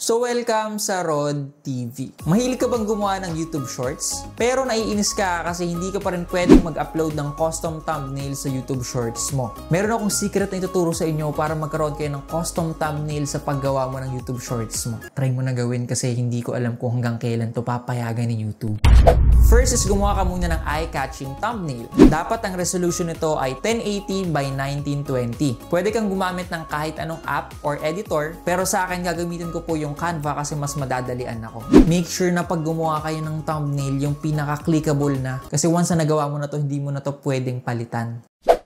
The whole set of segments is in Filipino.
So welcome sa Rod TV. Mahilig ka bang gumawa ng YouTube Shorts? Pero naiinis ka kasi hindi ka pa rin pwedeng mag-upload ng custom thumbnail sa YouTube Shorts mo. Meron akong secret na ituturo sa inyo para magkaroon kayo ng custom thumbnail sa paggawa mo ng YouTube Shorts mo. Try mo na gawin kasi hindi ko alam kung hanggang kailan to papayagan ni YouTube. First is gumawa ka muna ng eye-catching thumbnail. Dapat ang resolution nito ay 1080 by 1920. Pwede kang gumamit ng kahit anong app or editor, pero sa akin gagamitin ko po yung Canva kasi mas madadalian ako. Make sure na pag gumawa kayo ng thumbnail, yung pinaka-clickable na. Kasi once na nagawa mo na to, hindi mo na to pwedeng palitan.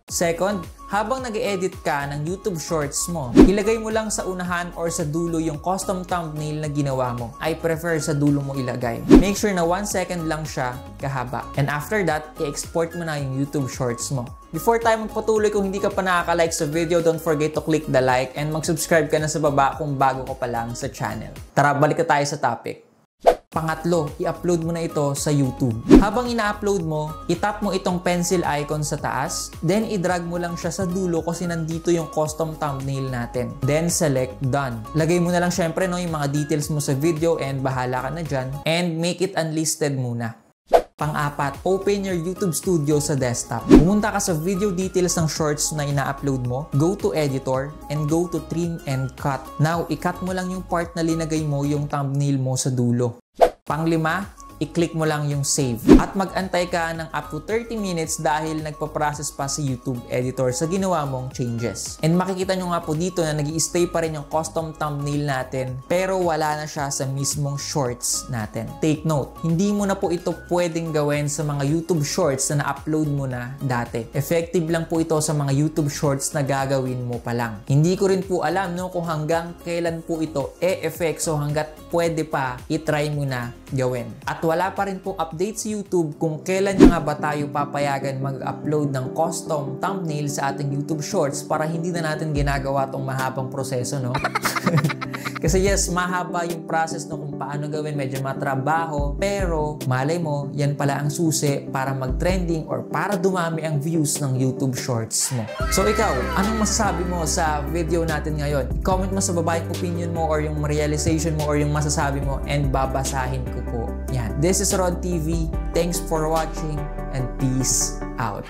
Second, habang nag-edit ka ng YouTube Shorts mo, ilagay mo lang sa unahan or sa dulo yung custom thumbnail na ginawa mo. I prefer sa dulo mo ilagay. Make sure na 1 second lang siya kahaba. And after that, i-export mo na yung YouTube Shorts mo. Before tayo magpatuloy, kung hindi ka pa nakaka-like sa video, don't forget to click the like and mag-subscribe ka na sa baba kung bago ka pa lang sa channel. Tara, balik na tayo sa topic. Pangatlo, i-upload mo na ito sa YouTube. Habang ina-upload mo, itap mo itong pencil icon sa taas, then i-drag mo lang siya sa dulo kasi nandito yung custom thumbnail natin. Then select Done. Lagay mo na lang syempre yung mga details mo sa video and bahala ka na dyan. And make it unlisted muna. Pang-apat, open your YouTube Studio sa desktop. Pumunta ka sa video details ng shorts na ina-upload mo, go to editor, and go to trim and cut. Now, i-cut mo lang yung part na linagay mo yung thumbnail mo sa dulo. Pang-lima, i-click mo lang yung save. At mag-antay ka ng up to 30 minutes dahil nagpa-process pa si YouTube editor sa ginawa mong changes. And makikita nyo nga po dito na nag-i-stay pa rin yung custom thumbnail natin pero wala na siya sa mismong shorts natin. Take note, hindi mo na po ito pwedeng gawin sa mga YouTube shorts na na-upload mo na dati. Effective lang po ito sa mga YouTube shorts na gagawin mo pa lang. Hindi ko rin po alam kung hanggang kailan po ito e-effect, so hanggat pwede pa, i-try mo na gawin. At wala pa rin pong update sa YouTube kung kailan nga ba tayo papayagan mag-upload ng custom thumbnail sa ating YouTube Shorts para hindi na natin ginagawa tong mahabang proseso, no? Kasi yes, mahaba yung process kung paano gawin, medyo matrabaho, pero malay mo, yan pala ang susi para mag-trending or para dumami ang views ng YouTube Shorts mo. So ikaw, anong masasabi mo sa video natin ngayon? I-comment mo sa baba yung opinion mo or yung realization mo or yung masasabi mo and babasahin ko po yan. This is Rod TV. Thanks for watching and peace out.